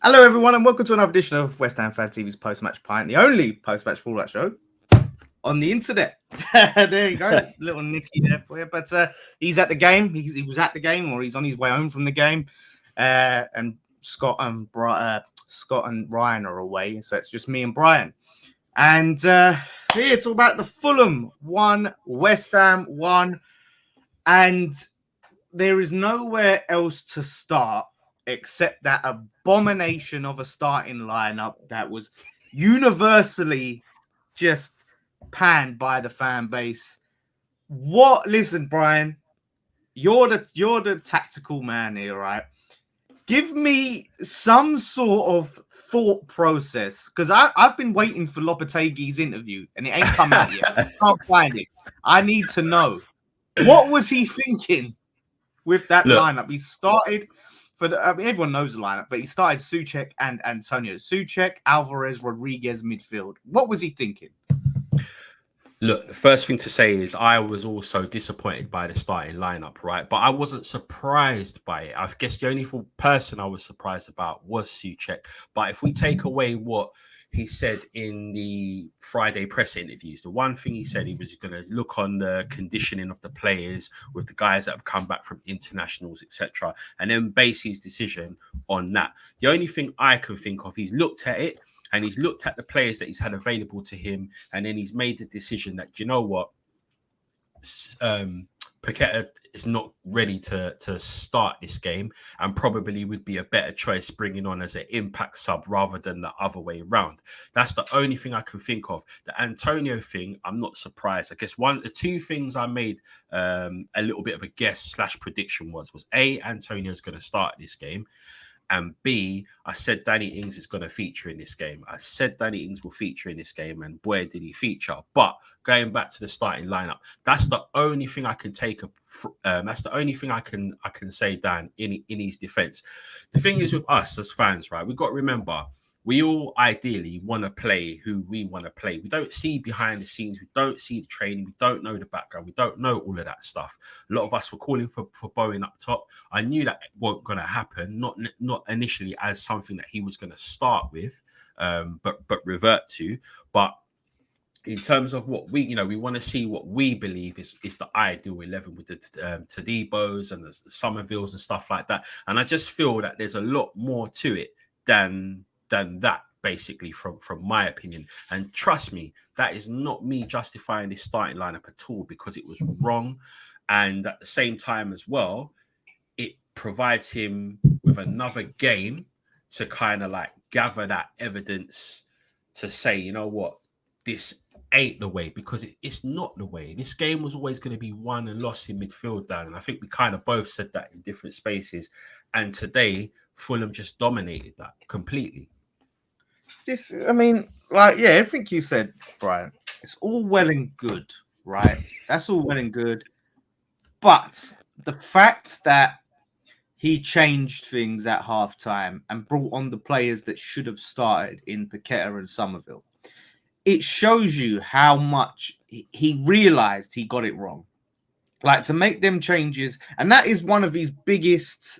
Hello, everyone, and welcome to another edition of West Ham Fan TV's Post-Match Pint, the only post-match full-match show on the internet. There you go, little Nicky there for you. But he's at the game. He was at the game, or he's on his way home from the game. And Scott and Ryan are away, so it's just me and Brian. And here talk about the Fulham 1, West Ham 1, and there is nowhere else to start except that abomination of a starting lineup that was universally just panned by the fan base. Listen, Brian, you're the tactical man here, right? Give me some sort of thought process, because I've been waiting for Lopetegui's interview and it ain't come out yet. I can't find it. I need to know, what was he thinking with that lineup? He started everyone knows the lineup, but he started Souček and Antonio. Souček, Alvarez, Rodriguez midfield. What was he thinking? Look, the first thing to say is I was also disappointed by the starting lineup, right? But I wasn't surprised by it. I guess the only person I was surprised about was Souček. But if we take away what he said in the Friday press interviews, the one thing he said, he was going to look on the conditioning of the players with the guys that have come back from internationals, etc., and then base his decision on that. The only thing I can think of, he's looked at it and he's looked at the players that he's had available to him, and then he's made the decision that, you know what, Paqueta is not ready to start this game and probably would be a better choice bringing on as an impact sub rather than the other way around. That's the only thing I can think of. The Antonio thing, I'm not surprised. I guess the two things I made a little bit of a guess / prediction was A, Antonio's going to start this game, and B, I said Danny Ings is going to feature in this game. I said Danny Ings will feature in this game, and boy, did he feature. But going back to the starting lineup, that's the only thing I can take. That's the only thing I can say, Dan, in his defense. The thing is with us as fans, right? We've got to remember, we all ideally want to play who we want to play. We don't see behind the scenes. We don't see the training. We don't know the background. We don't know all of that stuff. A lot of us were calling for Bowen up top. I knew that wasn't going to happen, not initially as something that he was going to start with, but revert to. But in terms of what we want to see what we believe is the ideal 11 with the Tadibos and the Somervilles and stuff like that. And I just feel that there's a lot more to it than that, basically, from my opinion. And trust me, that is not me justifying this starting lineup at all, because it was wrong. And at the same time as well, it provides him with another game to kind of like gather that evidence to say, you know what, this ain't the way, because it's not the way. This game was always going to be won and lost in midfield, Dan. And I think we kind of both said that in different spaces. And today, Fulham just dominated that completely. Everything you said, Brian, it's all well and good, right? That's all well and good. But the fact that he changed things at halftime and brought on the players that should have started in Paqueta and Somerville, it shows you how much he realized he got it wrong. Like, to make them changes, and that is one of his biggest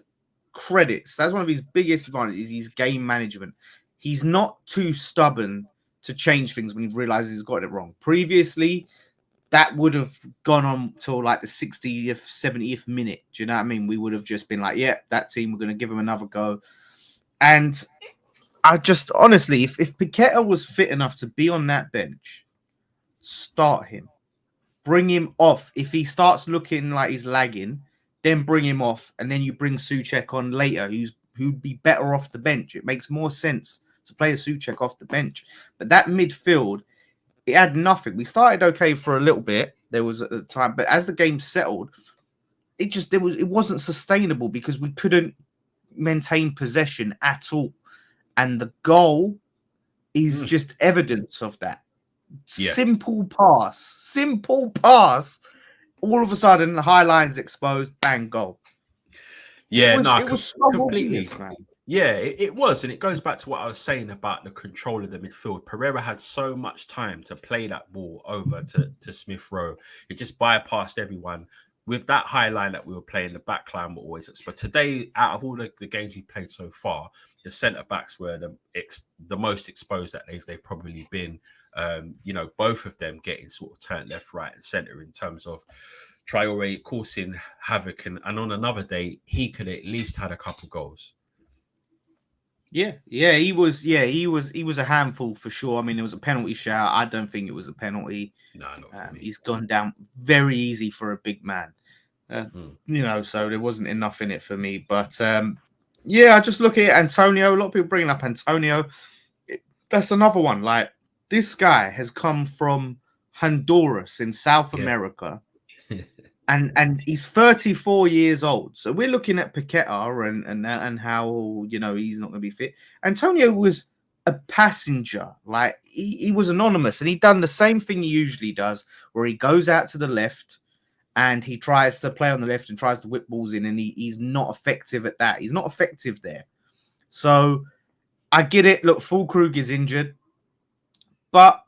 credits. That's one of his biggest advantages, his game management. He's not too stubborn to change things when he realizes he's got it wrong. Previously, that would have gone on till like the 60th, 70th minute. Do you know what I mean? We would have just been like, yeah, that team, we're going to give them another go. And I just, honestly, if Paqueta was fit enough to be on that bench, start him. Bring him off. If he starts looking like he's lagging, then bring him off. And then you bring Souček on later, who'd be better off the bench. It makes more sense to play a Souček off the bench. But that midfield, it had nothing. We started okay for a little bit. There was a time, but as the game settled, it wasn't sustainable because we couldn't maintain possession at all. And the goal is just evidence of that. Yeah. Simple pass. All of a sudden, the high line's exposed, bang, goal. Yeah, it was so completely, obvious, man. Yeah, it was. And it goes back to what I was saying about the control of the midfield. Pereira had so much time to play that ball over to Smith Rowe. It just bypassed everyone. with that high line that we were playing, the back line were always exposed. Today, out of all the games we played so far, the centre backs were the most exposed that they've probably been. Both of them getting sort of turned left, right, and centre in terms of Traore causing havoc, and on another day he could at least had a couple goals. He was a handful for sure. I mean, there was a penalty shout. I don't think it was a penalty. No, not for me. He's gone down very easy for a big man. So there wasn't enough in it for me. But I just look at Antonio. A lot of people bringing up Antonio. That's another one. Like, this guy has come from Honduras in South America. And he's 34 years old. So we're looking at Paqueta and how, he's not going to be fit. Antonio was a passenger. Like, he was anonymous, and he done the same thing he usually does, where he goes out to the left and he tries to play on the left and tries to whip balls in, and he's not effective at that. He's not effective there. So I get it. Look, Fulkrug is injured. But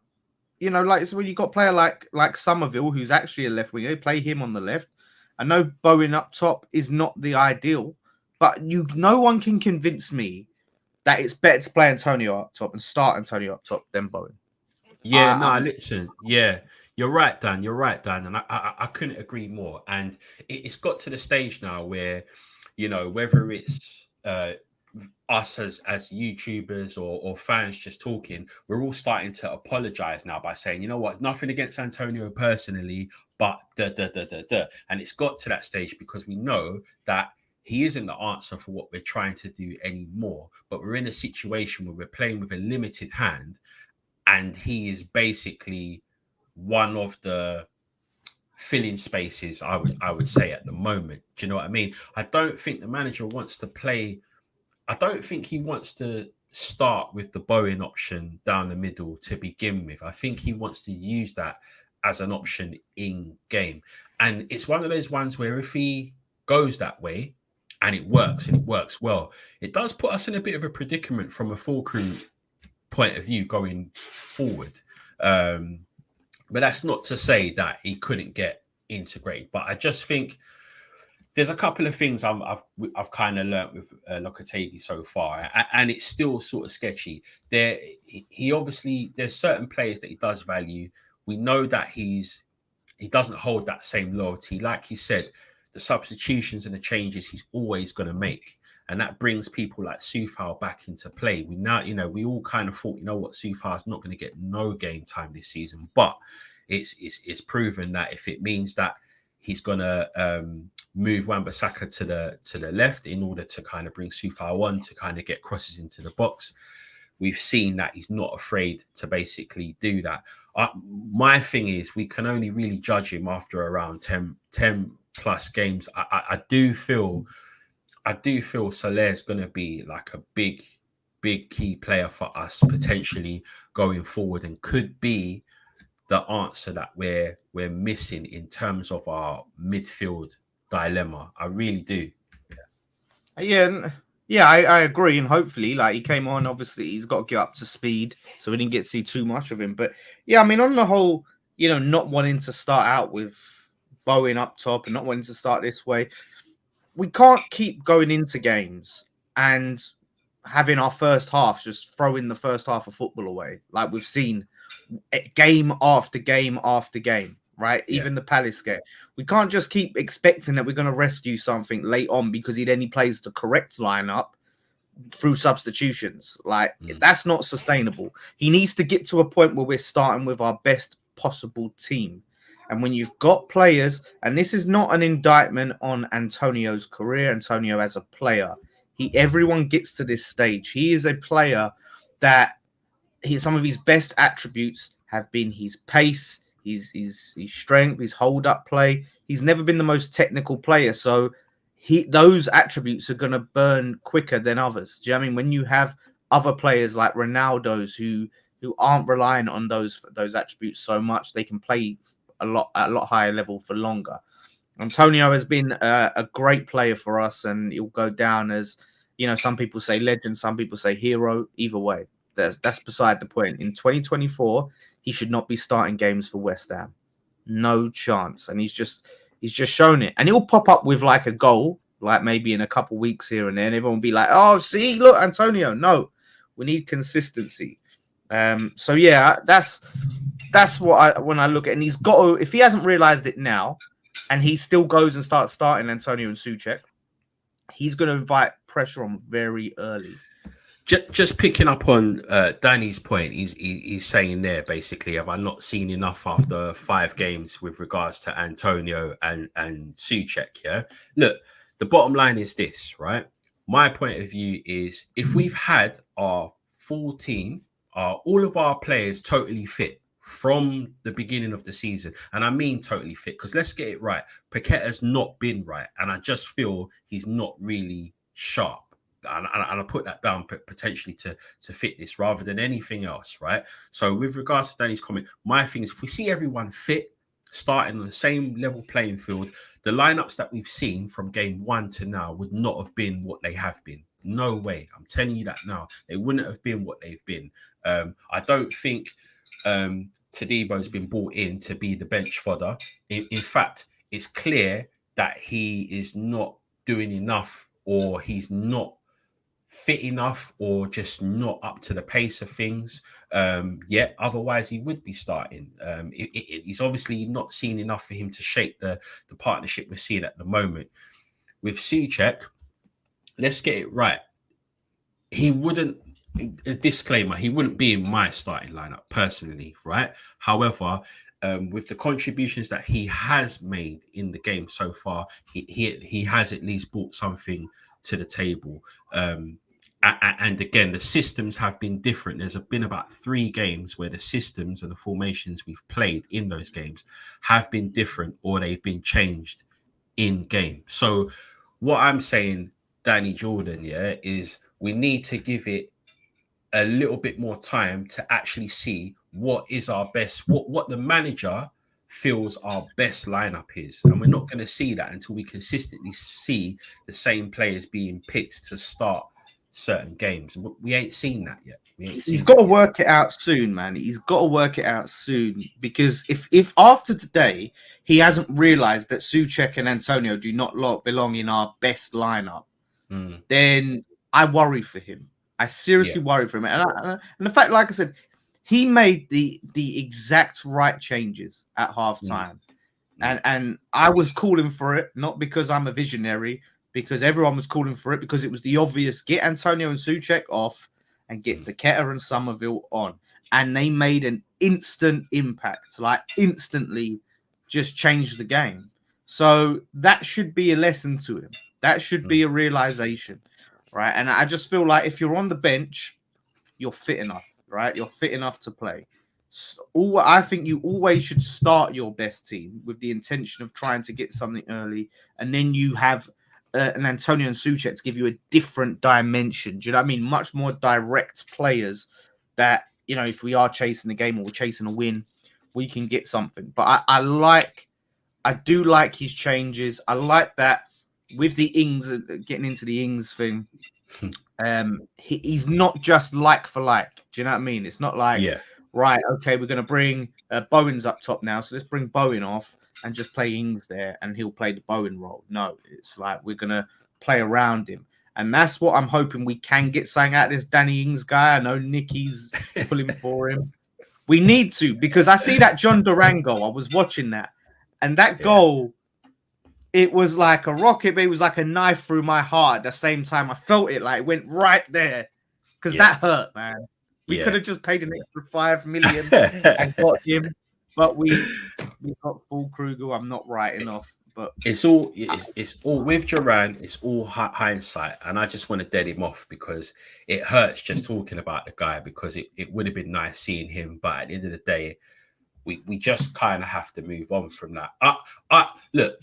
so when you got a player like Somerville, who's actually a left winger, play him on the left. I know Bowen up top is not the ideal, but no one can convince me that it's better to play Antonio up top and start Antonio up top than Bowen. Listen. Yeah, you're right, Dan. And I couldn't agree more. And it's got to the stage now where, whether it's us as YouTubers or fans just talking, we're all starting to apologize now by saying, you know what, nothing against Antonio personally, but and it's got to that stage because we know that he isn't the answer for what we're trying to do anymore. But we're in a situation where we're playing with a limited hand, and he is basically one of the filling spaces, I would say, at the moment. Do you know what I mean? I don't think the manager wants to play. I don't think he wants to start with the Bowen option down the middle to begin with. I think he wants to use that as an option in game. And it's one of those ones where if he goes that way and it works well, it does put us in a bit of a predicament from a full crew point of view going forward. But that's not to say that he couldn't get integrated. But I just think there's a couple of things I've kind of learnt with Locatelli so far, and it's still sort of sketchy. He obviously, there's certain players that he does value. We know that he doesn't hold that same loyalty. Like you said, the substitutions and the changes he's always going to make, and that brings people like Soufal back into play. We now, we all kind of thought, Soufal's not going to get no game time this season, but it's proven that if it means that he's going to move Wan-Bissaka to the left in order to kind of bring Soufal on to kind of get crosses into the box. We've seen that he's not afraid to basically do that. My thing is, we can only really judge him after around 10 plus games. I do feel Soler's going to be like a big key player for us potentially going forward, and could be the answer that we're missing in terms of our midfield dilemma. I really do. I agree, and hopefully, like, he came on. Obviously, he's got to get up to speed, so we didn't get to see too much of him. But I mean, on the whole, not wanting to start out with Bowen up top and not wanting to start this way, we can't keep going into games and having our first half just throwing the first half of football away, like we've seen game after game after game. Right? Yeah. Even the Palace game. We can't just keep expecting that we're going to rescue something late on because he then plays the correct lineup through substitutions. Like, that's not sustainable. He needs to get to a point where we're starting with our best possible team. And when you've got players, and this is not an indictment on Antonio's career, Antonio as a player, everyone gets to this stage. He is a player that some of his best attributes have been his pace, his strength, his hold-up play. He's never been the most technical player, so those attributes are going to burn quicker than others. Do you know what I mean? When you have other players like Ronaldo's who aren't relying on those attributes so much, they can play at a lot higher level for longer. Antonio has been a great player for us, and he'll go down as, some people say legend, some people say hero. Either way, that's beside the point. In 2024, he should not be starting games for West Ham. No chance. And he's just, He's just shown it, and he'll pop up with like a goal, like maybe in a couple weeks here and then. Everyone will be like, "Oh, see, look, Antonio." No, we need consistency. So yeah, that's what when I look at, and he's got to, if he hasn't realized it now, and he still goes and starts starting Antonio and Souček, he's going to invite pressure on very early. Just picking up on Danny's point, he's saying there basically, have I not seen enough after 5 games with regards to Antonio and Souček? Yeah, look, the bottom line is this, right? My point of view is if we've had our full team, all of our players totally fit from the beginning of the season, and I mean totally fit, because let's get it right, Paqueta's not been right, and I just feel he's not really sharp. And I put that down potentially to fitness rather than anything else, right? So with regards to Danny's comment, my thing is if we see everyone fit, starting on the same level playing field, the lineups that we've seen from game 1 to now would not have been what they have been. No way. I'm telling you that now. They wouldn't have been what they've been. I don't think Tadebo's been brought in to be the bench fodder. In fact, it's clear that he is not doing enough, or he's not fit enough, or just not up to the pace of things yet. Otherwise he would be starting. He's obviously not seen enough for him to shape the partnership we're seeing at the moment with Souček. Let's get it right, he wouldn't, a disclaimer, he wouldn't be in my starting lineup personally, right? However, with the contributions that he has made in the game so far, he has at least brought something to the table. And again, the systems have been different. There's been about 3 games where the systems and the formations we've played in those games have been different, or they've been changed in game. So what I'm saying, Danny Jordan, yeah, is we need to give it a little bit more time to actually see what is our best, what the manager feels our best lineup is. And we're not going to see that until we consistently see the same players being picked to start certain games. We ain't seen that yet. He's got to work it out soon, man. He's got to work it out soon, because if after today he hasn't realized that Souček and Antonio do not belong in our best lineup, then I worry for him. I seriously worry for him. And the fact, like I said, he made the exact right changes at halftime. And I was calling for it, not because I'm a visionary, because everyone was calling for it, because it was the obvious, get Antonio and Souček off and get Paqueta and Somerville on. And they made an instant impact, like instantly just changed the game. So that should be a lesson to him. That should be a realization, right? And I just feel like if you're on the bench, you're fit enough, right? You're fit enough to play. I think you always should start your best team with the intention of trying to get something early, and then you have an Antonio and Souček to give you a different dimension. Do you know what I mean? Much more direct players that, you know, if we are chasing the game or we're chasing a win, we can get something. But I do like his changes. I like that with the Ings, getting into the Ings thing. He's not just like for like. Do you know what I mean? It's not like, right, okay, we're going to bring Bowen's up top now, so let's bring Bowen off and just play Ings there, and he'll play the Bowen role. No, it's like we're going to play around him. And that's what I'm hoping we can get something out of this Danny Ings guy. I know Nicky's pulling for him. We need to, because I see that John Duran goal. I was watching that. And that goal, it was like a rocket, but it was like a knife through my heart at the same time. I felt it, like it went right there, because that hurt, man. We could have just paid an extra 5 million and got him, but we got full Kruger. I'm not writing off, but it's all with Duran. It's all hindsight, and I just want to dead him off because it hurts just talking about the guy, because it would have been nice seeing him, but at the end of the day, we just kind of have to move on from that. Look,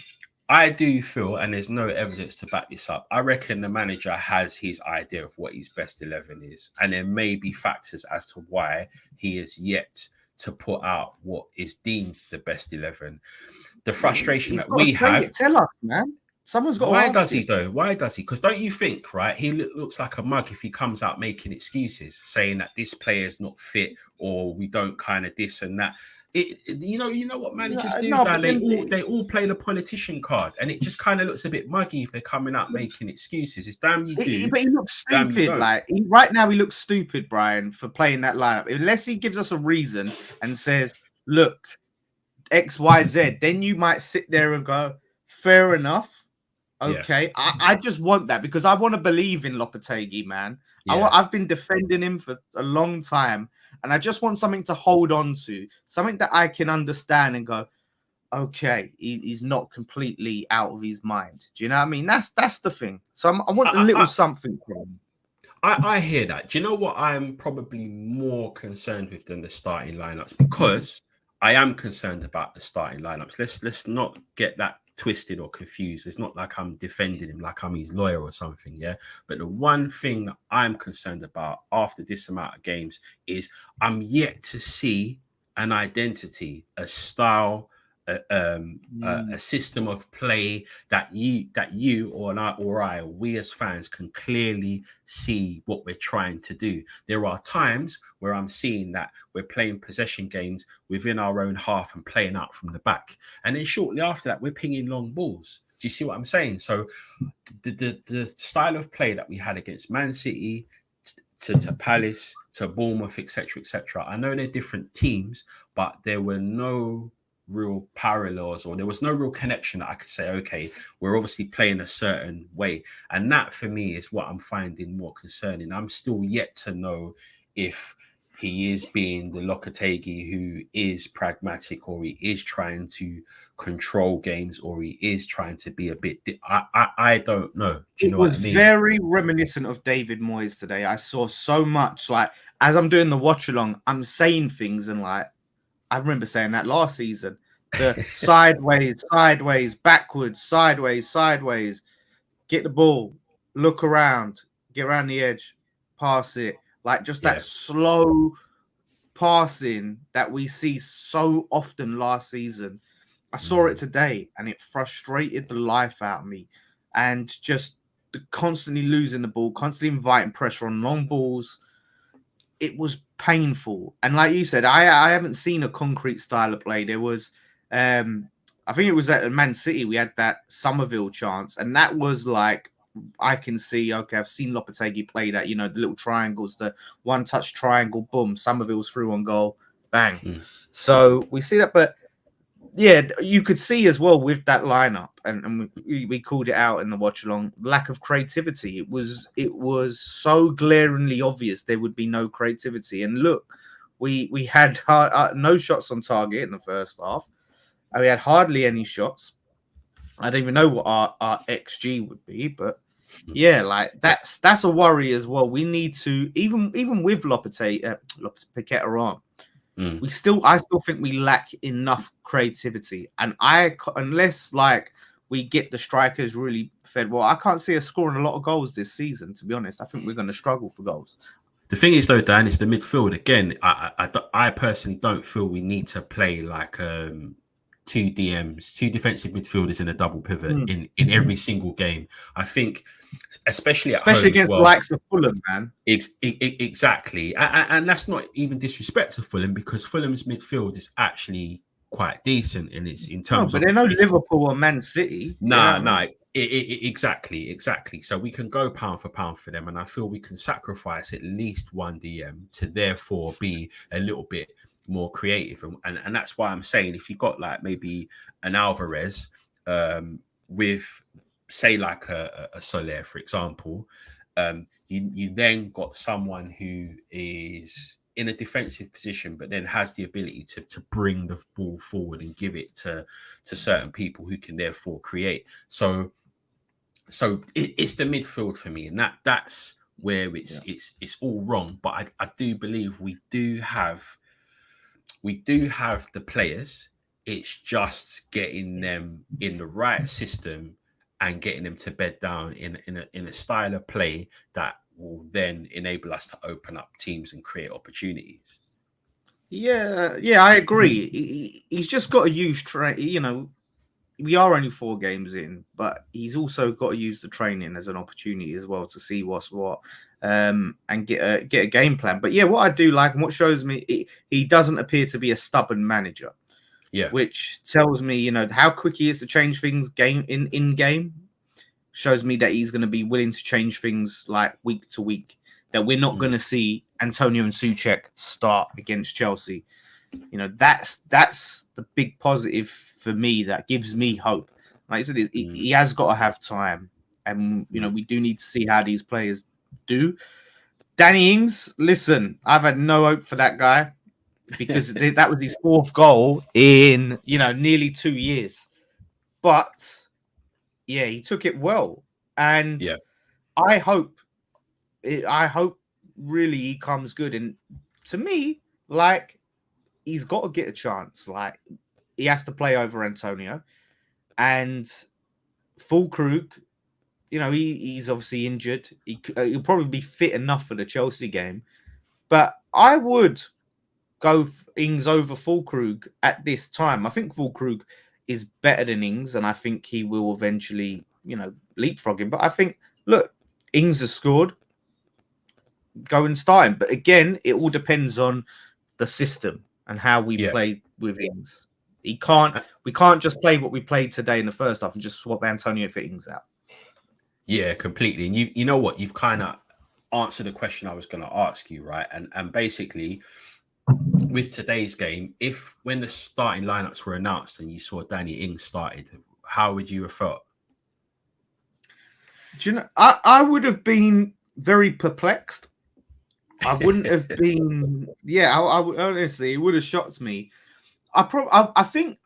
I do feel, and there's no evidence to back this up, I reckon the manager has his idea of what his best 11 is. And there may be factors as to why he is yet to put out what is deemed the best 11. The frustration that we have... Tell us, man. Someone's got to Why ask does he him. though? Why does he? Because don't you think, right? He looks like a mug if he comes out making excuses, saying that this player's not fit or we don't kind of this and that. You know what managers do, No, Dan. but then They all play the politician card, and it just kind of looks a bit muggy if they're coming out making excuses. It's damn you do, but he looks damn you stupid. don't. Like right now, he looks stupid, Brian, for playing that lineup. Unless he gives us a reason and says, "Look, X, Y, Z," then you might sit there and go, "Fair enough." Yeah, Okay, I just want that because I want to believe in Lopetegui, man. yeah. I've been defending him for a long time, and I just want something to hold on to, something that I can understand and go, okay, he's not completely out of his mind. Do you know what I mean? That's the thing. So I want a little something from him. I hear that. Do you know what I'm probably more concerned with than the starting lineups? Because I am concerned about the starting lineups. Let's not get that twisted or confused. It's not like I'm defending him like I'm his lawyer or something, yeah. But the one thing that I'm concerned about after this amount of games is I'm yet to see an identity, a style, a system of play that you we as fans can clearly see what we're trying to do. There are times where I'm seeing that we're playing possession games within our own half and playing out from the back, and then shortly after that we're pinging long balls. Do you see what I'm saying? So the style of play that we had against Man City, to Palace, to Bournemouth, etc., etc. I know they're different teams, but there were no real parallels, or there was no real connection that I could say, okay, we're obviously playing a certain way. And that for me is what I'm finding more concerning. I'm still yet to know if he is being the Lopetegui who is pragmatic, or he is trying to control games, or he is trying to be a bit. I don't know. Do you It know what was I mean? very reminiscent of David Moyes today. I saw so much, like, as I'm doing the watch along, I'm saying things, and like I remember saying that last season. The sideways, sideways, backwards, sideways, sideways, get the ball, look around, get around the edge, pass it. Like just that Yeah. slow passing that we see so often last season. I saw it today and it frustrated the life out of me. And just constantly losing the ball, constantly inviting pressure on long balls. It was painful. And like you said, I haven't seen a concrete style of play. There was I think it was at Man City we had that Somerville chance, and that was like I can see, okay, I've seen Lopetegui play that, the little triangles, the one touch triangle, boom, Somerville's through on goal, bang. So we see that, but yeah, you could see as well with that lineup, and we called it out in the watch along, lack of creativity. It was so glaringly obvious there would be no creativity. And look, we had no shots on target in the first half. We had hardly any shots. I don't even know what our XG would be, but yeah, like that's a worry as well. We need to even with Paqueta on. I still think we lack enough creativity, and unless like we get the strikers really fed well, I can't see us scoring a lot of goals this season. To be honest, I think we're going to struggle for goals. The thing is, though, Dan, it's the midfield again. I personally don't feel we need to play like two DMs, two defensive midfielders in a double pivot in every single game. I think, especially at home against as well, the likes of Fulham, man. Exactly, and that's not even disrespect to Fulham, because Fulham's midfield is actually quite decent, and it's in terms but of they're no Liverpool or Man City. Nah. Exactly. So we can go pound for pound for them, and I feel we can sacrifice at least one DM to therefore be a little bit more creative, and that's why I'm saying if you got like maybe an Alvarez with say like a Soler, for example, you then got someone who is in a defensive position, but then has the ability to bring the ball forward and give it to certain people who can therefore create. So it's the midfield for me, and that's where it's all wrong. But I do believe we do have the players. It's just getting them in the right system and getting them to bed down in a style of play that will then enable us to open up teams and create opportunities. Yeah, I agree. He's just got to use we are only 4 games in, but he's also got to use the training as an opportunity as well to see what's what, and get a game plan. But yeah, what I do like and what shows me he doesn't appear to be a stubborn manager. Yeah. Which tells me, you know, how quick he is to change things in game. Shows me that he's going to be willing to change things like week to week. That we're not going to see Antonio and Souček start against Chelsea. You know, that's the big positive for me that gives me hope. Like I said, he has got to have time, and you know, we do need to see how these players do. Danny Ings, listen, I've had no hope for that guy because that was his 4th goal in, you know, nearly 2 years. But yeah, he took it well, and I hope really he comes good. And to me, like, he's got to get a chance. Like, he has to play over Antonio, and Fulkrug, you know, he's obviously injured. He'll probably be fit enough for the Chelsea game, but I would go Ings over Fulkrug at this time. I think Fulkrug is better than Ings, and I think he will eventually, you know, leapfrog him. But I think, look, Ings has scored. Go and start him. But again, it all depends on the system and how we play with Ings. We can't just play what we played today in the first half and just swap Antonio for Ings out. Yeah, completely. And you know what? You've kind of answered the question I was going to ask you, right? And basically, with today's game, if when the starting lineups were announced and you saw Danny Ings started, how would you have felt? Do you know, I would have been very perplexed. I wouldn't have been. Yeah, I would honestly. It would have shocked me. I think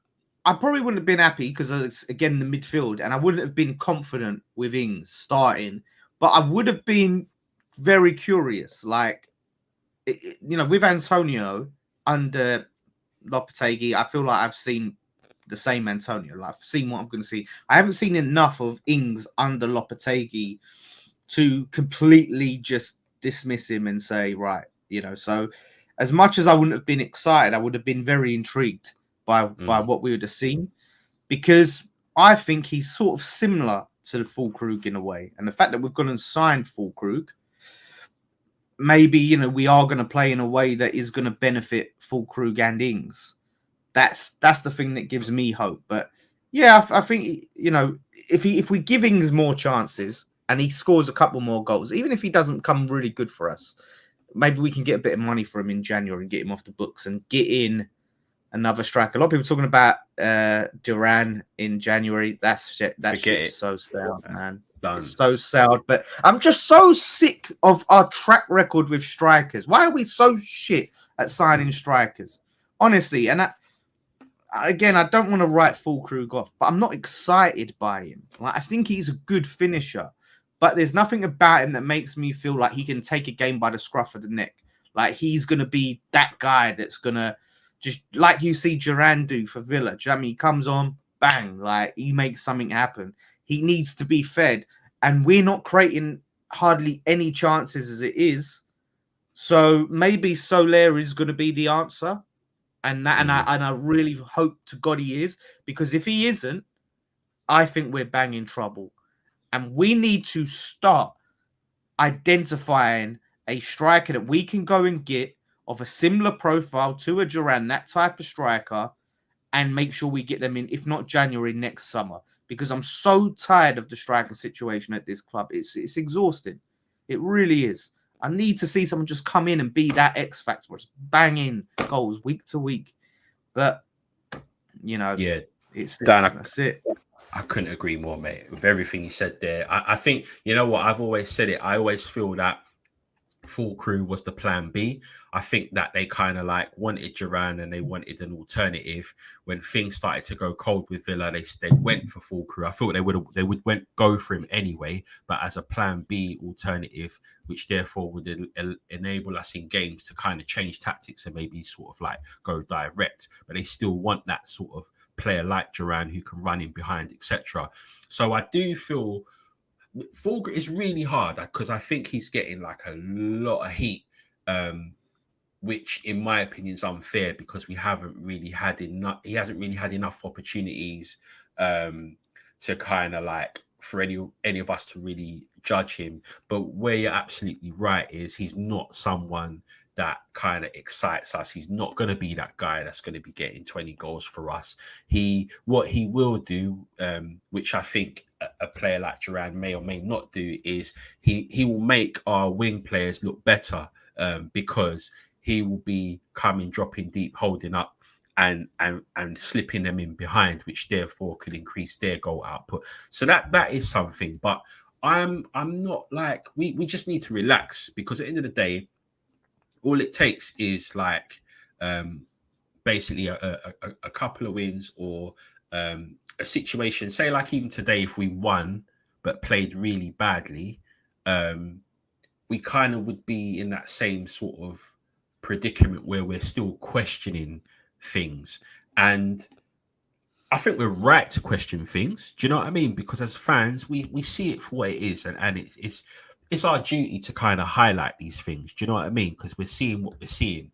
I probably wouldn't have been happy because it's again the midfield, and I wouldn't have been confident with Ings starting. But I would have been very curious, like, you know, with Antonio under Lopetegui. I feel like I've seen the same Antonio. Like, I've seen what I'm going to see. I haven't seen enough of Ings under Lopetegui to completely just dismiss him and say, right, you know. So as much as I wouldn't have been excited, I would have been very intrigued by what we would have seen, because I think he's sort of similar to the Fulkrug in a way. And the fact that we've gone and signed Fulkrug, maybe, you know, we are going to play in a way that is going to benefit Fulkrug and Ings. That's the thing that gives me hope. But yeah, I think, you know, if we give Ings more chances and he scores a couple more goals, even if he doesn't come really good for us, maybe we can get a bit of money for him in January and get him off the books and get in another striker. A lot of people talking about Duran in January. That shit's so stale, man. Done. It's so sad. But I'm just so sick of our track record with strikers. Why are we so shit at signing strikers? Honestly, and again, I don't want to write Fulkrug off, but I'm not excited by him. Like, I think he's a good finisher, but there's nothing about him that makes me feel like he can take a game by the scruff of the neck. Like, he's going to be that guy that's going to just, like you see Duran do for Villa. Do you know what I mean? He comes on, bang, like, he makes something happen. He needs to be fed, and we're not creating hardly any chances as it is. So maybe Soler is going to be the answer. And I really hope to God he is, because if he isn't, I think we're banging trouble. And we need to start identifying a striker that we can go and get of a similar profile to a Duran, that type of striker, and make sure we get them in, if not January, next summer. Because I'm so tired of the striker situation at this club. It's exhausting. It really is. I need to see someone just come in and be that X factor for us, banging goals week to week. But, you know, yeah, that's it. I couldn't agree more, mate, with everything you said there. I think, you know what, I've always said it. I always feel that Fulkrug was the plan B. I think that they kind of like wanted Duran and they wanted an alternative. When things started to go cold with Villa, they went for Fulkrug. I thought they would go for him anyway, but as a plan B alternative, which therefore would enable us in games to kind of change tactics and maybe sort of like go direct. But they still want that sort of player like Duran who can run in behind, etc. So I do feel Fulkrug is really hard because I think he's getting like a lot of heat, which in my opinion is unfair because we haven't really had enough. He hasn't really had enough opportunities to kind of like for any of us to really judge him. But where you're absolutely right is he's not someone that kind of excites us. He's not going to be that guy that's going to be getting 20 goals for us. What he will do, which I think a player like Duran may or may not do, is he will make our wing players look better, because he will be coming, dropping deep, holding up, and slipping them in behind, which therefore could increase their goal output. So that is something. But I'm not like, we just need to relax, because at the end of the day, all it takes is like basically a couple of wins, or a situation, say like even today, if we won but played really badly, we kind of would be in that same sort of predicament where we're still questioning things. And I think we're right to question things. Do you know what I mean? Because as fans, we see it for what it is, and it's our duty to kind of highlight these things. Do you know what I mean? Because we're seeing what we're seeing.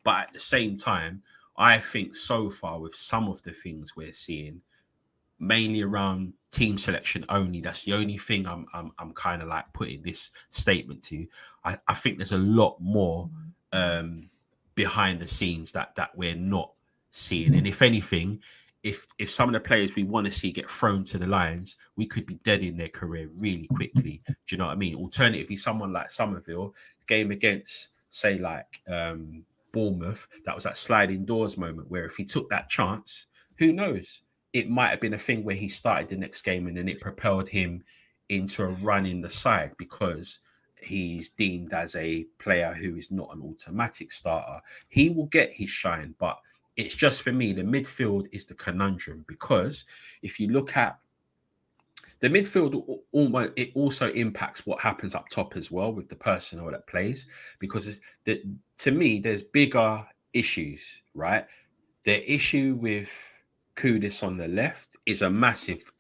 But at the same time, I think so far with some of the things we're seeing, mainly around team selection only. That's the only thing I'm kind of like putting this statement to. I think there's a lot more behind the scenes that we're not seeing. And if anything, if some of the players we want to see get thrown to the Lions, we could be dead in their career really quickly. Do you know what I mean? Alternatively, someone like Somerville, game against, say, like Bournemouth, that was that sliding doors moment where if he took that chance, who knows? It might have been a thing where he started the next game and then it propelled him into a run in the side, because he's deemed as a player who is not an automatic starter. He will get his shine, but it's just, for me, the midfield is the conundrum, because if you look at the midfield, it also impacts what happens up top as well with the personnel that plays, because to me, there's bigger issues, right? The issue with Kudus on the left is a massive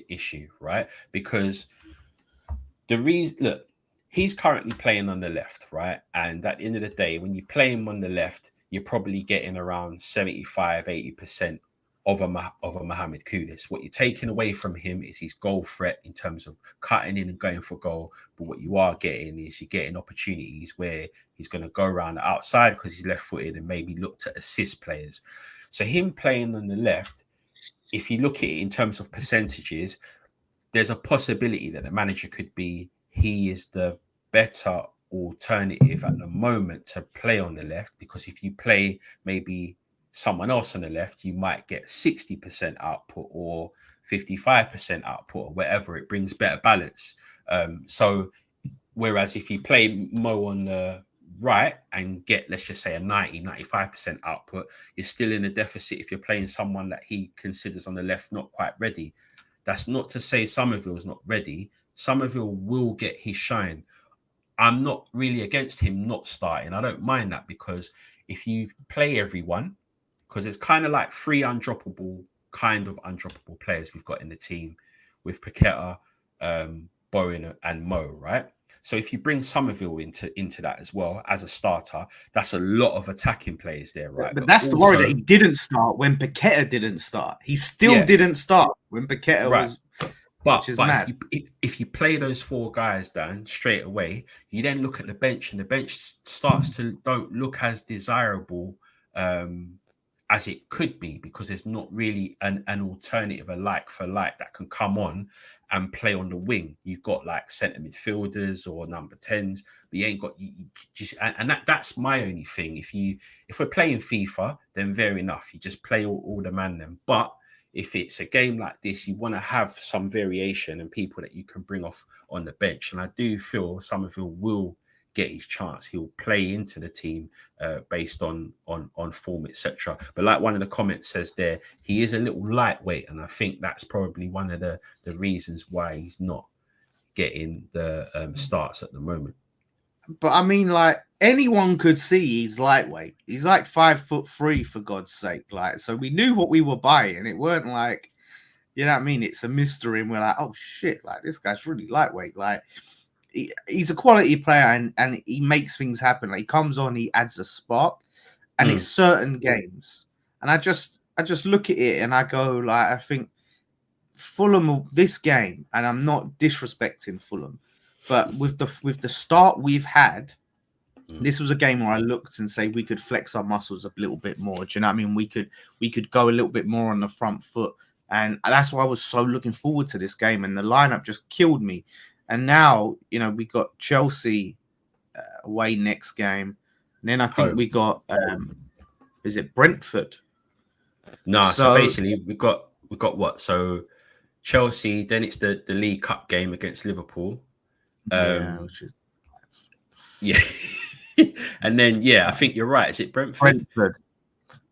issue, right? Because the reason, look, he's currently playing on the left, right? And at the end of the day, when you play him on the left, you're probably getting around 75-80% of a Mohamed Kudus. What you're taking away from him is his goal threat in terms of cutting in and going for goal. But what you are getting is you're getting opportunities where he's going to go around the outside because he's left-footed and maybe look to assist players. So him playing on the left, if you look at it in terms of percentages, there's a possibility that the manager could be, he is the better alternative at the moment to play on the left, because if you play maybe someone else on the left, you might get 60% output or 55% output or whatever. It brings better balance. So whereas if you play Mo on the right and get, let's just say, a 90-95% output, you're still in a deficit if you're playing someone that he considers on the left not quite ready. That's not to say Somerville's not ready. Somerville will get his shine. I'm not really against him not starting. I don't mind that, because if you play everyone, because it's kind of like three undroppable players we've got in the team with Paqueta, Bowen and Mo, right? So if you bring Somerville into that as well as a starter, that's a lot of attacking players there, right? But that's also the worry, that he didn't start when Paqueta didn't start. He still didn't start when Paqueta was. But if you play those four guys down straight away, you then look at the bench, and the bench starts to don't look as desirable as it could be, because there's not really an alternative, a like for like, that can come on and play on the wing. You've got like centre midfielders or number 10s, but you ain't got that's my only thing. If we're playing FIFA, then fair enough, you just play all the man then. But if it's a game like this, you want to have some variation and people that you can bring off on the bench. And I do feel Somerville will get his chance. He'll play into the team based on form, etc. But like one of the comments says there, he is a little lightweight, and I think that's probably one of the reasons why he's not getting the starts at the moment. But I mean, like, anyone could see he's lightweight. He's like 5'3", for God's sake. Like, so we knew what we were buying. It weren't like, you know what I mean? It's a mystery, and we're like, oh shit, like this guy's really lightweight. Like, he's a quality player, and he makes things happen. Like, he comes on, he adds a spark, and it's certain games. And I just, I just look at it and I go like, I think Fulham this game, and I'm not disrespecting Fulham, but with the start we've had, this was a game where I looked and say we could flex our muscles a little bit more. Do you know what I mean? We could go a little bit more on the front foot, and that's why I was so looking forward to this game. And the lineup just killed me. And now, you know, we got Chelsea away next game, and then I think Home. we got is it Brentford? No, so basically we've got what? So Chelsea, then it's the League Cup game against Liverpool. Which is Yeah. And then I think you're right. Is it Brentford?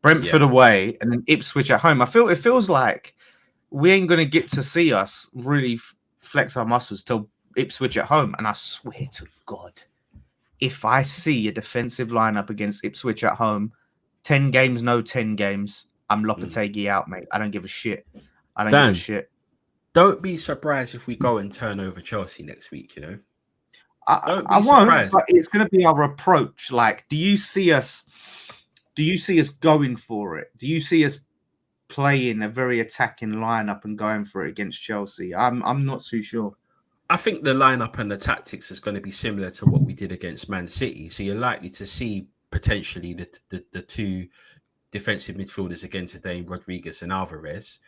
Brentford away, and then Ipswich at home. It feels like we ain't gonna get to see us really flex our muscles till Ipswich at home. And I swear to God, if I see a defensive lineup against Ipswich at home, 10 games, no 10 games, I'm Lopetegui out, mate. I don't give a shit. I don't give a shit. Don't be surprised if we go and turn over Chelsea next week, you know? I won't, but it's going to be our approach. Like, do you see us going for it? Do you see us playing a very attacking lineup and going for it against Chelsea? I'm not too sure. I think the lineup and the tactics is going to be similar to what we did against Man City. So you're likely to see potentially the two defensive midfielders again today, Rodriguez and Alvarez.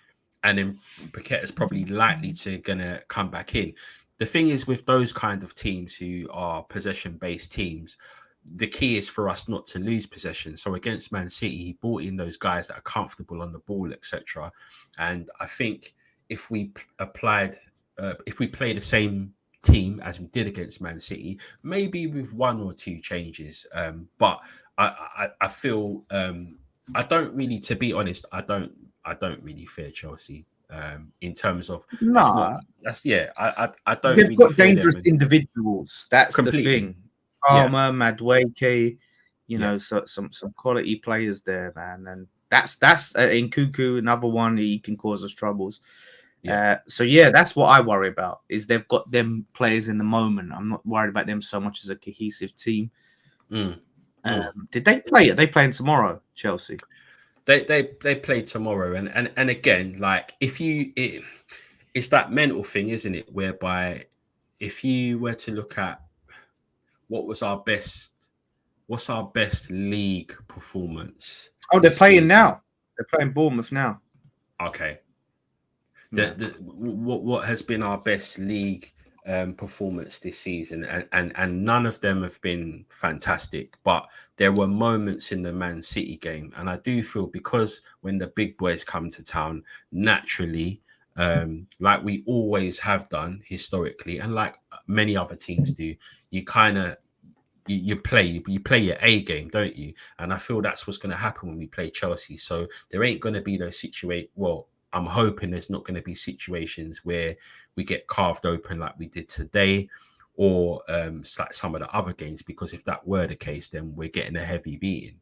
And then Paqueta's probably likely to gonna come back in. The thing is with those kind of teams who are possession-based teams, the key is for us not to lose possession. So against Man City, he brought in those guys that are comfortable on the ball, etc. And I think if we played the same team as we did against Man City, maybe with one or two changes. But I feel I don't really, to be honest, I don't really fear Chelsea. In terms of I don't. They've really got fear dangerous individuals. That's completely. The thing. Palmer, Madueke, you know, so some quality players there, man, and that's in Nkunku, another one he can cause us troubles. So that's what I worry about. Is they've got them players in the moment. I'm not worried about them so much as a cohesive team. Did they play? Are they playing tomorrow, Chelsea? They play tomorrow, and again, like it's that mental thing, isn't it? Whereby if you were to look at what's our best league performance? Oh, they're playing now. They're playing Bournemouth now. Okay. What has been our best league performance this season, and none of them have been fantastic, but there were moments in the Man City game, and I do feel because when the big boys come to town, naturally, like we always have done historically, and like many other teams do, you kind of you play your A game, don't you? And I feel that's what's going to happen when we play Chelsea. So there ain't going to be those I'm hoping there's not going to be situations where we get carved open like we did today, or like some of the other games, because if that were the case, then we're getting a heavy beating.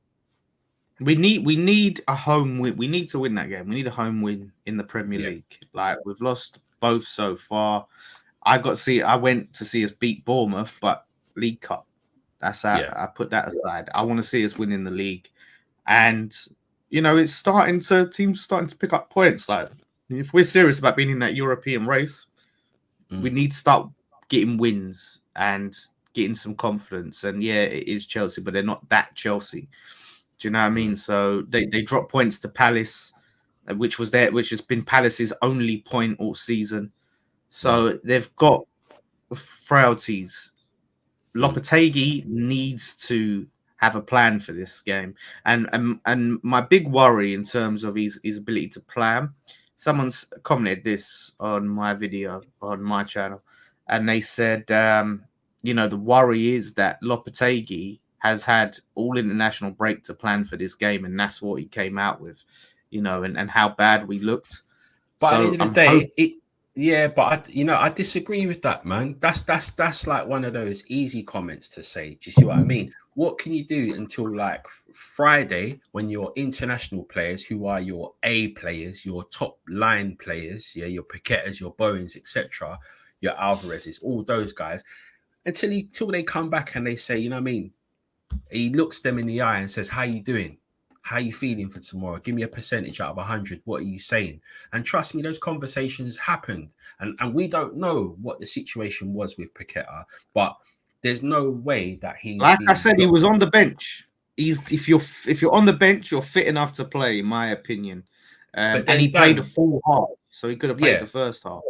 We need a home win. We need to win that game. We need a home win in the Premier League. Like, we've lost both so far. I went to see us beat Bournemouth, but League Cup. That's that. I put that aside. I want to see us win in the league. And you know, teams are starting to pick up points. Like, if we're serious about being in that European race, we need to start getting wins and getting some confidence. And it is Chelsea, but they're not that Chelsea. Do you know what I mean? So they dropped points to Palace, which has been Palace's only point all season. So they've got frailties. Lopetegui needs to have a plan for this game, and my big worry in terms of his ability to plan. Someone's commented this on my video on my channel, and they said, the worry is that Lopetegui has had all international break to plan for this game, and that's what he came out with, and how bad we looked. But at the end of the day, I disagree with that, man. That's like one of those easy comments to say. Do you see what I mean? What can you do until like Friday when your international players, who are your A players, your top line players, your Paquetas, your Bowens, etc., your Alvarez's, all those guys, until they come back and they say, you know what I mean? He looks them in the eye and says, "How you doing?" How are you feeling for tomorrow? Give me a percentage out of 100. What are you saying? And trust me, those conversations happened. And we don't know what the situation was with Paqueta, but there's no way that he's Like I been said, he dropped. was on the bench. If you're on the bench, you're fit enough to play, in my opinion. But And he then, played a Dan, full half, so he could have played yeah, the first half.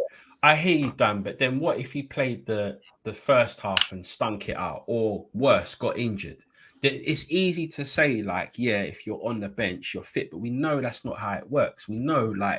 I hear you, Dan. But then what if he played the first half and stunk it out, or worse, got injured? It's easy to say, like, yeah, if you're on the bench, you're fit, but we know that's not how it works. We know, like,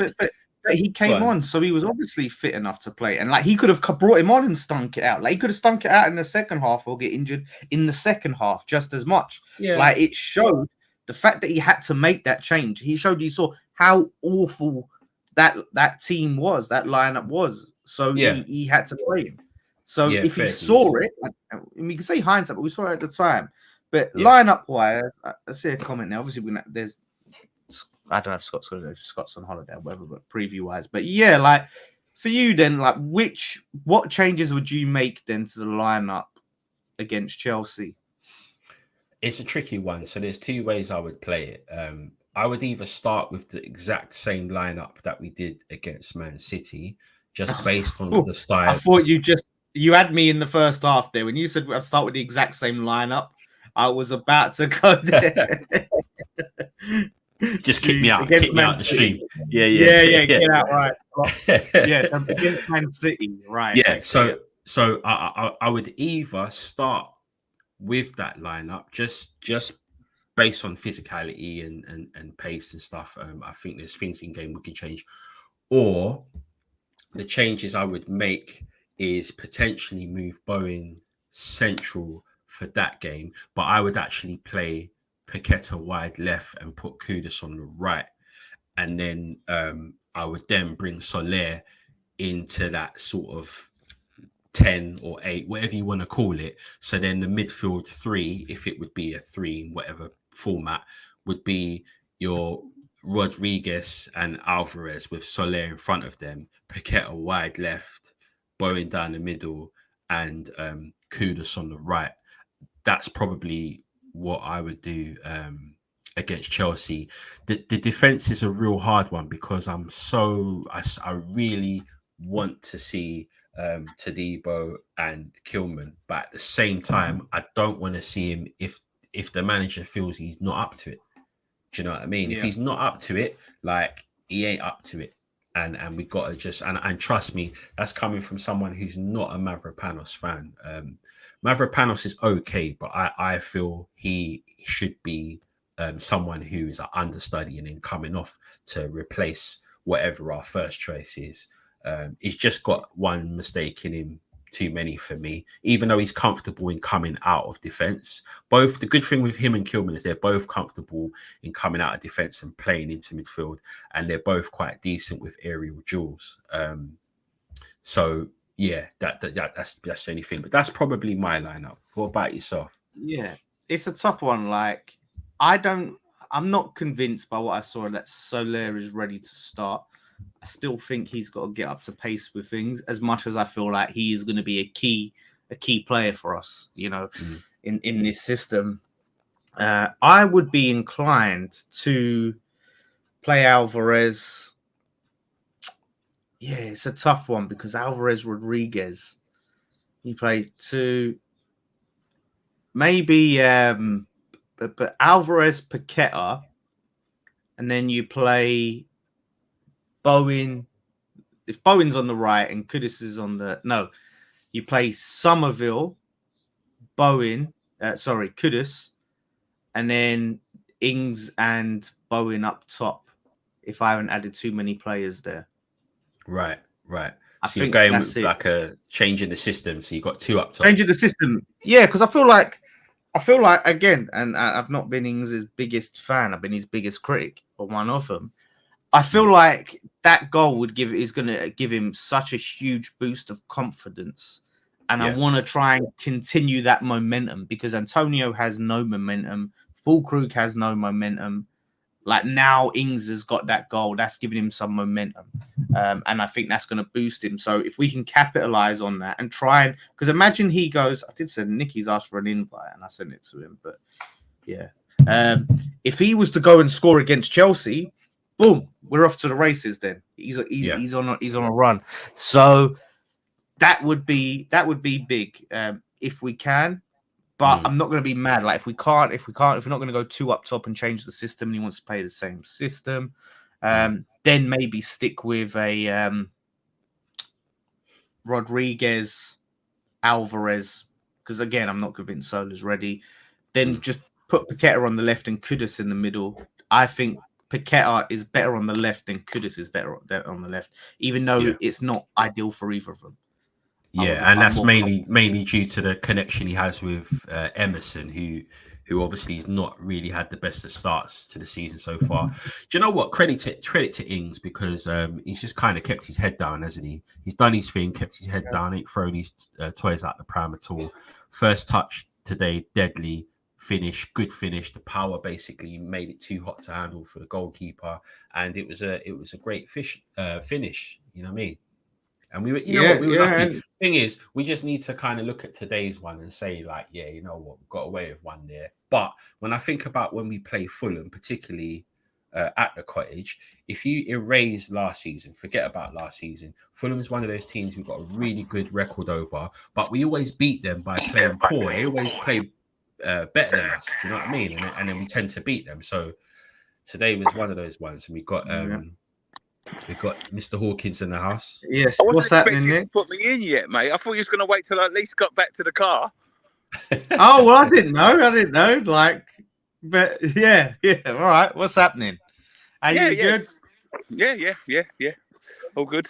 But he go came on. on, so he was obviously fit enough to play. And like he could have brought him on and stunk it out. Like he could have stunk it out in the second half or get injured in the second half just as much. Yeah, Like it showed the fact that he had to make that change. He showed you saw how awful that team was, that lineup was. So yeah, he had to play him. So yeah. if he Fair dues. saw it, I mean, you can say hindsight, but we saw it at the time. But Yeah. lineup wise, I see a comment now. Obviously, there's I don't know if Scott's on holiday or whatever, but preview wise. But yeah, like for you then, like what changes would you make then to the lineup against Chelsea? It's a tricky one. So there's two ways I would play it. I would either start with the exact same lineup that we did against Man City, just based on the I style. thought you had me in the first half there when you said I'd start with the exact same lineup. I was about to go there. Just kick me out the stream. Yeah, get out right. Yeah, against Man City, right? Yeah. Okay, So I would either start with that lineup, just based on physicality and pace and stuff. I think there's things in game we can change, or the changes I would make is potentially move Bowen central for that game, but I would actually play Paqueta wide left and put Kudus on the right, and then I would then bring Soler into that sort of 10 or 8, whatever you want to call it. So then the midfield three, if it would be a three in whatever format, would be your Rodriguez and Alvarez with Soler in front of them, Paqueta wide left, Bowen down the middle, and Kudus on the right. That's probably what I would do against Chelsea. The defense is a real hard one because I really want to see Tadibo and Kilman, but at the same time, I don't want to see him if the manager feels he's not up to it. Do you know what I mean? Yeah. If he's not up to it, like he ain't up to it. And we got to just and trust me, that's coming from someone who's not a Mavropanos fan. Mavropanos is okay, but I feel he should be someone who is an understudy and then coming off to replace whatever our first choice is. He's just got one mistake in him too many for me, even though he's comfortable in coming out of defense. Both the good thing with him and Kilman is they're both comfortable in coming out of defense and playing into midfield, and they're both quite decent with aerial duels. So yeah, that's the only thing. But that's probably my lineup. What about yourself? Yeah, it's a tough one. Like I'm not convinced by what I saw that Soler is ready to start. I still think he's got to get up to pace with things as much as I feel like he is going to be a key player for us, in this system. I would be inclined to play Alvarez. Yeah, it's a tough one because Alvarez Rodriguez, you play two, maybe, but Alvarez Paqueta, and then you play Bowen. If Bowen's on the right and Kudus is on you play Somerville, Kudus, and then Ings and Bowen up top. If I haven't added too many players there, right. So you're going with like a change in the system. So you got two up top. Changing the system, yeah, because I feel like again, and I've not been Ings' biggest fan. I've been his biggest critic, or one of them. I feel like that goal is going to give him such a huge boost of confidence. And I want to try and continue that momentum because Antonio has no momentum. Fulkrug has no momentum. Like now Ings has got that goal. That's giving him some momentum. And I think that's going to boost him. So if we can capitalize on that and try because imagine he goes, I did say Nicky's asked for an invite and I sent it to him, but yeah. If he was to go and score against Chelsea, boom, we're off to the races. Then he's on a run. So that would be big if we can. But I'm not going to be mad. Like if we're not going to go too up top and change the system, and he wants to play the same system, then maybe stick with a Rodriguez, Alvarez, because again, I'm not convinced Sola's ready. Then just put Paqueta on the left and Kudus in the middle. I think Paqueta is better on the left than Kudus is better on the left, even though it's not ideal for either of them. Yeah, and that's mainly due to the connection he has with Emerson, who obviously has not really had the best of starts to the season so far. Do you know what? Credit to Ings, because he's just kind of kept his head down, hasn't he? He's done his thing, kept his head down, ain't thrown his toys out the pram at all. First touch today, deadly. Finish, good finish. The power basically made it too hot to handle for the goalkeeper, and it was a great finish. You know what I mean? And we were lucky. Thing is, we just need to kind of look at today's one and say, like, yeah, you know what, we've got away with one there. But when I think about when we play Fulham, particularly at the Cottage, if you erase last season, forget about last season, Fulham is one of those teams we've got a really good record over, but we always beat them by playing poor. They always play better than us. Do you know what I mean? And then we tend to beat them. So today was one of those ones, and we got Mr. Hawkins in the house. Yes. I wasn't What's happening, expecting you Nick? to put me in yet, mate. I thought you was going to wait till I at least got back to the car. Oh well, I didn't know. Like, but yeah. All right. What's happening? Are you good? Yeah. All good.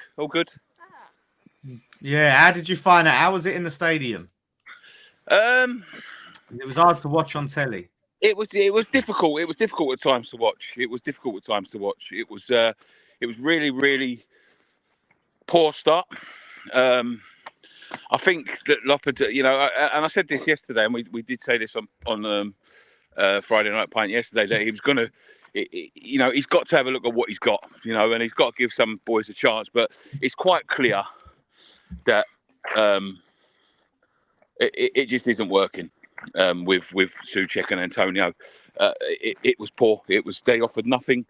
Yeah. How did you find it? How was it in the stadium? It was hard to watch on telly. It was difficult. It was difficult at times to watch. It was really, really poor start. I think that Lopetegui, and I said this yesterday, and we did say this on Friday Night Pint yesterday, that he was going to, he's got to have a look at what he's got, and he's got to give some boys a chance. But it's quite clear that it just isn't working with Souček and Antonio. It was poor. They offered nothing.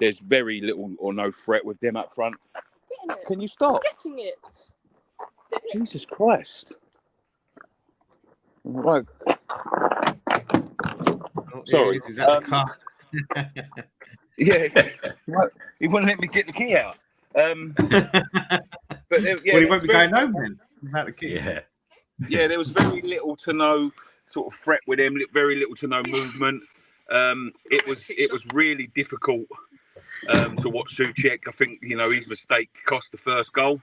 There's very little or no threat with them up front. Can you stop? I'm getting it. Jesus Christ. Right. Sorry. Is that the car? Yeah. He wouldn't let me get the key out. But Well, he won't be going home then. Without the key. Yeah. Yeah, there was very little to no sort of threat with him. Very little to no movement. It was really difficult to watch Souček. I think his mistake cost the first goal.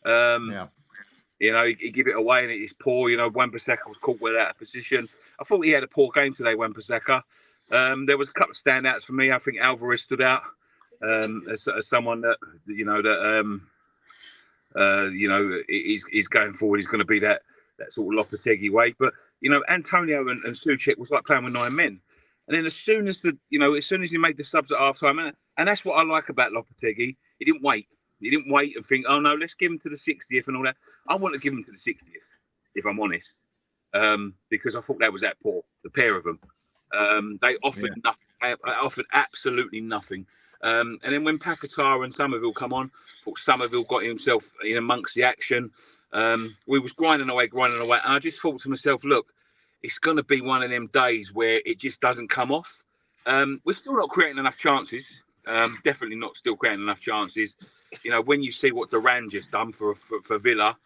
He gave it away and it's poor. Wan-Bissaka was caught well out of position. I thought he had a poor game today, Wan-Bissaka. There was a couple of standouts for me. I think Alvarez stood out as someone that he's going forward. He's going to be that sort of Lopetegui way. But Antonio and Souček was like playing with 9 men. And then as soon as he made the subs at halftime, and that's what I like about Lopetegui, he didn't wait. He didn't wait and think, oh no, let's give him to the 60th and all that. I want to give him to the 60th, if I'm honest, because I thought that was that poor, the pair of them. They offered nothing. They offered absolutely nothing. And then when Paquetá and Somerville come on, I thought Somerville got himself in amongst the action. We was grinding away, and I just thought to myself, look, it's going to be one of them days where it just doesn't come off. We're still not creating enough chances. Definitely not still creating enough chances. When you see what Duran just done for Villa,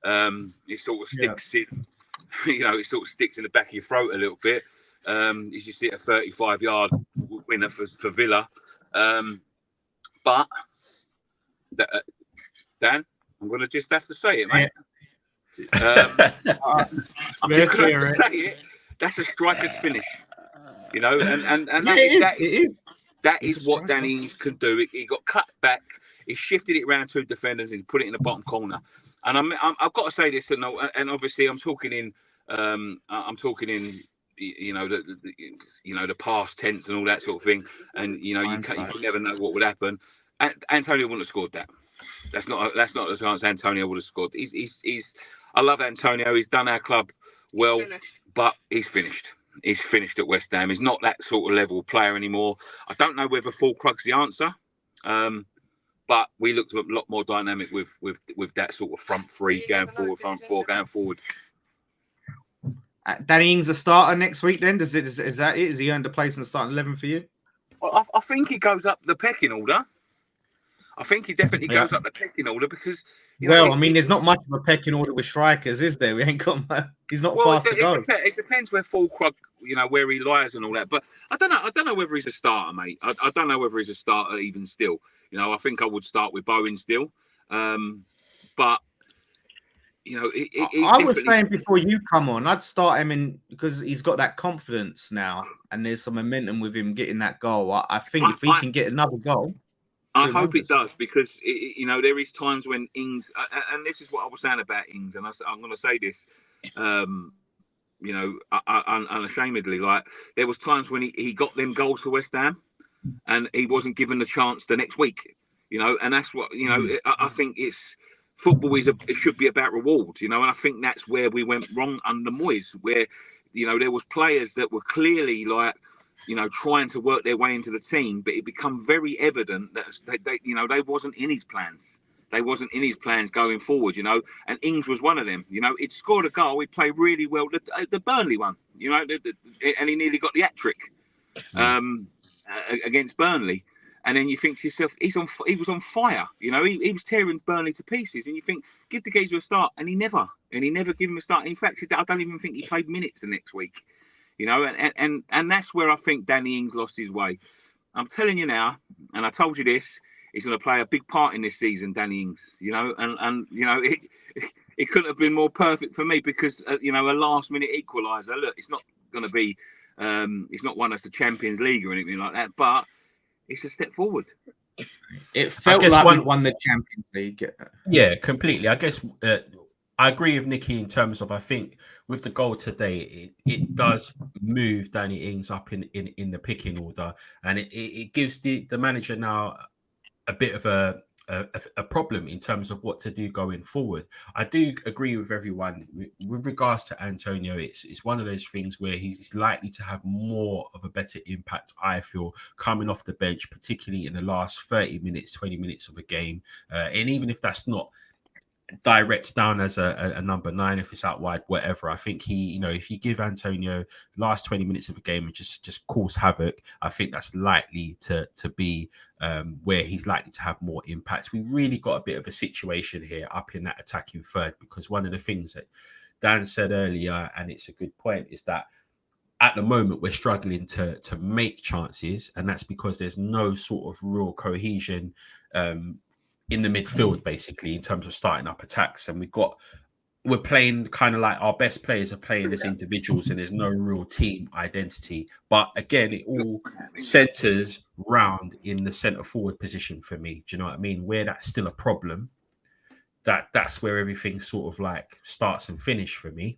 it sort of sticks in. It sort of sticks in the back of your throat a little bit. As you see a 35-yard winner for Villa. But Dan, I'm going to just have to say it, mate. I'm just going to have to say it. That's a striker's finish, and that is what Danny can do. He got cut back. He shifted it around 2 defenders and put it in the bottom corner. And I've got to say this, and obviously I'm talking in the past tense and all that sort of thing. And you could never know what would happen. Antonio wouldn't have scored that. That's not the chance Antonio would have scored. I love Antonio. He's done our club well, but he's finished. He's finished at West Ham. He's not that sort of level player anymore. I don't know whether Fulkrug's the answer, but we looked a lot more dynamic with that sort of front three going forward, front four going forward. Danny Ings a starter next week. Then is that it? Is he earned a place in the starting 11 for you? I think he goes up the pecking order. I think he definitely goes up the pecking order because. There's not much of a pecking order with strikers, is there? We ain't got. He's not far to go. It depends where Fulkrug, where he lies and all that. But I don't know whether he's a starter, mate. I don't know whether he's a starter even still. I think I would start with Bowen still. But I was saying before you come on, I'd start him in because he's got that confidence now, and there's some momentum with him getting that goal. I think if he can get another goal. I hope it does because there is times when Ings, and this is what I was saying about Ings, and I'm going to say this, unashamedly. Like there was times when he got them goals for West Ham, and he wasn't given the chance the next week. And that's what I think it's football it should be about rewards. And I think that's where we went wrong under Moyes, where there was players that were clearly like. Trying to work their way into the team, but it become very evident that they wasn't in his plans. They wasn't in his plans going forward, and Ings was one of them. He'd scored a goal, he played really well, the Burnley one, and he nearly got the hat-trick against Burnley. And then you think to yourself, he was on fire, he was tearing Burnley to pieces, and you think, give the geezer a start, and he never gave him a start. In fact, I don't even think he played minutes the next week. And that's where I think Danny Ings lost his way. I'm telling you now, and I told you this, he's going to play a big part in this season, Danny Ings. It couldn't have been more perfect for me because a last-minute equaliser. Look, it's not going to be, it's not won us the Champions League or anything like that, but it's a step forward. It felt like we won the Champions League. Yeah, completely. I guess. I agree with Nicky in terms of I think with the goal today, it does move Danny Ings up in the picking order, and it gives the manager now a bit of a problem in terms of what to do going forward. I do agree with everyone with regards to Antonio. It's one of those things where he's likely to have more of a better impact, I feel, coming off the bench, particularly in the last 30 minutes, 20 minutes of a game, and even if that's not direct down as a number 9, if it's out wide, whatever. I think he, if you give Antonio the last 20 minutes of a game and just cause havoc, I think that's likely to be where he's likely to have more impact. We really got a bit of a situation here up in that attacking third, because one of the things that Dan said earlier, and it's a good point, is that at the moment we're struggling to make chances, and that's because there's no sort of real cohesion in the midfield, basically, in terms of starting up attacks. And we're playing kind of like our best players are playing as individuals, and there's no real team identity. But again, it all centers round in the centre forward position for me. Do you know what I mean? Where that's still a problem, that's where everything sort of like starts and finish for me.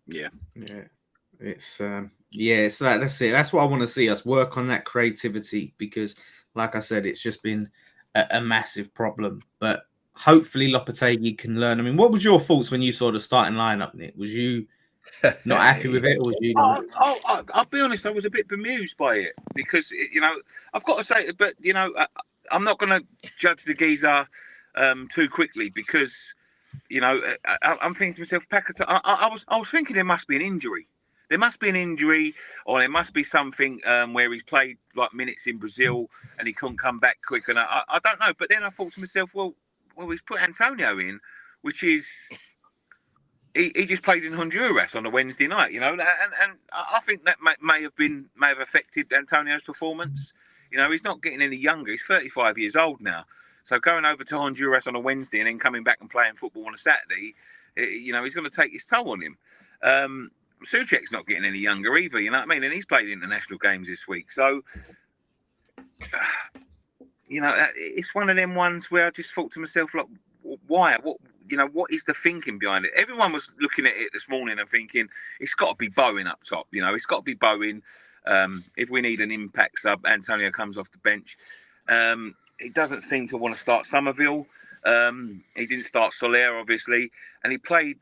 Yeah. It's that's it. That's what I want to see us work on, that creativity, because like I said, it's just been a massive problem, but hopefully Lopetegui can learn. I mean, what was your thoughts when you saw the starting lineup, Nick? Was you not happy with it, or was you? I'll be honest, I was a bit bemused by it because I've got to say, but I'm not going to judge the geezer too quickly because I'm thinking to myself, Paquetá. I was thinking there must be an injury. There must be an injury, or there must be something where he's played like minutes in Brazil and he couldn't come back quick. And I don't know. But then I thought to myself, well, he's put Antonio in, which is he just played in Honduras on a Wednesday night, and I think that may have affected Antonio's performance. He's not getting any younger. He's 35 years old now. So going over to Honduras on a Wednesday and then coming back and playing football on a Saturday, he's going to take his toll on him. Souček's not getting any younger either, you know what I mean? And he's played international games this week. So, it's one of them ones where I just thought to myself, like, why? What is the thinking behind it? Everyone was looking at it this morning and thinking, it's got to be Bowen up top. It's got to be Bowen. If we need an impact sub, Antonio comes off the bench. He doesn't seem to want to start Somerville. He didn't start Soler, obviously. And he played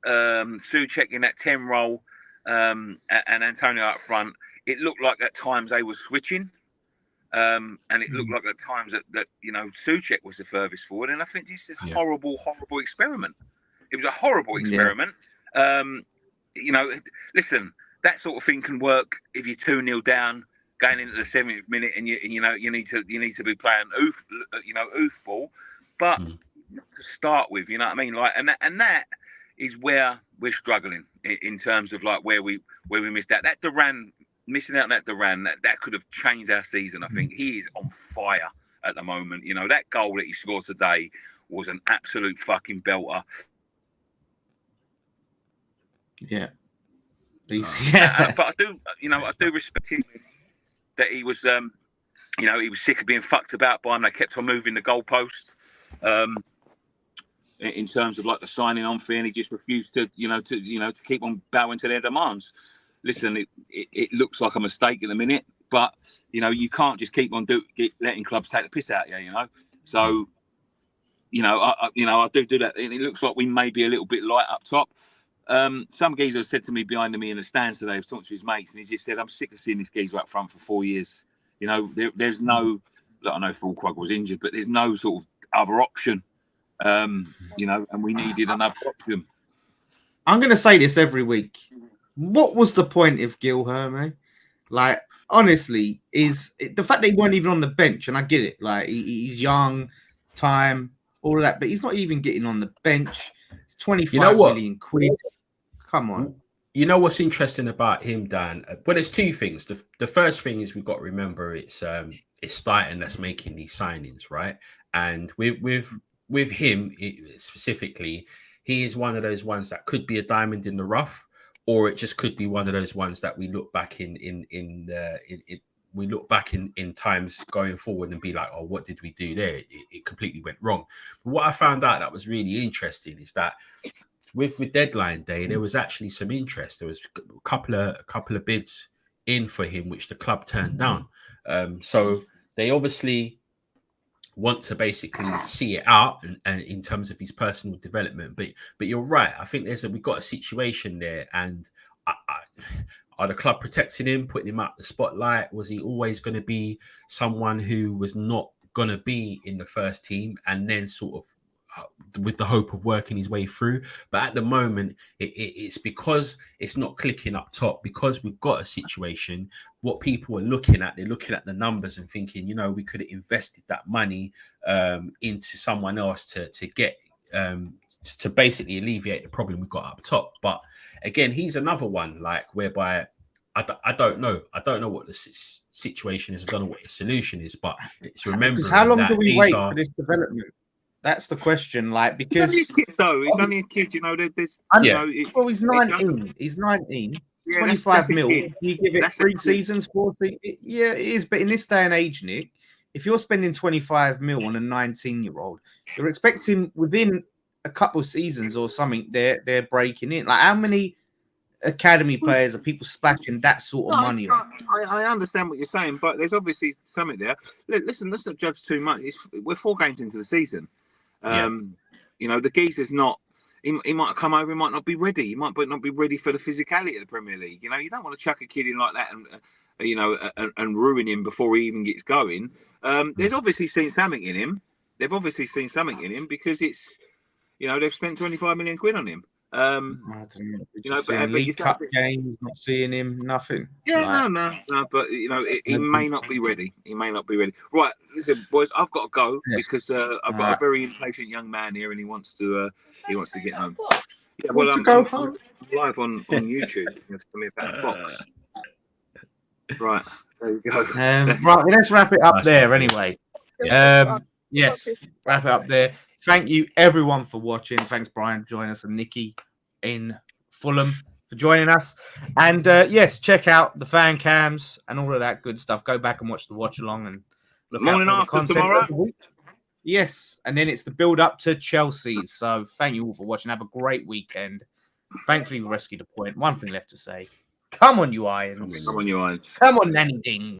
Souček in that 10 role and Antonio up front, it looked like at times they were switching. And it looked like at times that Souček was the furthest forward. And I think this is a horrible experiment. It was a horrible experiment. Listen, that sort of thing can work if you're 2-0 down, going into the 70th minute, and you need to be playing oof ball, but not to start with, you know what I mean? Like, and that is where we're struggling in terms of like where we missed out. That Duran, missing out on that Duran, that could have changed our season. I think he is on fire at the moment. You know, that goal that he scored today was an absolute fucking belter. Yeah. But I do respect him that he was, he was sick of being fucked about by him. They kept on moving the goalpost in terms of like the signing on fee, and he just refused to keep on bowing to their demands. Listen, it looks like a mistake in a minute, but you can't just keep on letting clubs take the piss out of you. So I do that, and it looks like we may be a little bit light up top. Some geezer said to me behind me in the stands today, I was talking to his mates, and he just said, "I'm sick of seeing this geezer up front for 4 years. There's no, I know Fulkrug was injured, but there's no sort of other option, and we needed another option." I'm going to say this every week. What was the point of Gil Herme? Like, honestly, is the fact that he weren't even on the bench, and I get it, like he's young, time, all of that, but he's not even getting on the bench. It's 25 million quid. Come on. You know what's interesting about him, Dan? Well, there's two things. The first thing is we've got to remember it's Stuyton that's making these signings, right? And with him specifically, he is one of those ones that could be a diamond in the rough, or it just could be one of those ones that we look back in times going forward and be like, oh, what did we do there? It completely went wrong. But what I found out that was really interesting is that with deadline day, there was actually some interest. There was a couple of bids in for him, which the club turned down. So they obviously want to basically see it out and in terms of his personal development. But you're right. I think we've got a situation there, and are the club protecting him, putting him out the spotlight? Was he always going to be someone who was not going to be in the first team, and then sort of with the hope of working his way through? But at the moment, it's because it's not clicking up top, because we've got a situation. What people are looking at, they're looking at the numbers and thinking, we could have invested that money into someone else to get to basically alleviate the problem we've got up top. But again, he's another one like whereby I don't know. I don't know what the situation is. I don't know what the solution is. But it's remembering because how long that do we wait for this development? That's the question. Like, because he's only a kid, though. He's only a kid. Well, he's 19. He's 19. 25 mil. You give it 3 seasons, 4 seasons. Yeah, it is. But in this day and age, Nick, if you're spending 25 mil on a 19-year-old, you're expecting within a couple of seasons or something, they're breaking in. Like, how many academy players are people splashing that sort of money on? I understand what you're saying, but there's obviously something there. Listen, let's not judge too much. We're 4 games into the season. The geezer's not. He might come over. He might not be ready. He might not be ready for the physicality of the Premier League. You don't want to chuck a kid in like that and ruin him before he even gets going. They've obviously seen something in him. Because it's they've spent 25 million quid on him. I don't know. But League Cup games, not seeing him, nothing. Yeah, no. But he may not be ready. Right, listen, boys, I've got to go because I've got a very impatient young man here, and he wants to get home. Yeah, well, I'm live on YouTube. You have to tell me about Fox. Right, there you go. Right, let's wrap it up there anyway. Yes, wrap it up there. Thank you, everyone, for watching. Thanks, Brian, for joining us, and Nikki in Fulham for joining us. And yes, check out the fan cams and all of that good stuff. Go back and watch the watch along and look morning out for after the content tomorrow. Yes, and then it's the build up to Chelsea. So thank you all for watching. Have a great weekend. Thankfully, we rescued a point. One thing left to say: come on, you Irons. Come on, you Irons. Come on, Nanny Ding.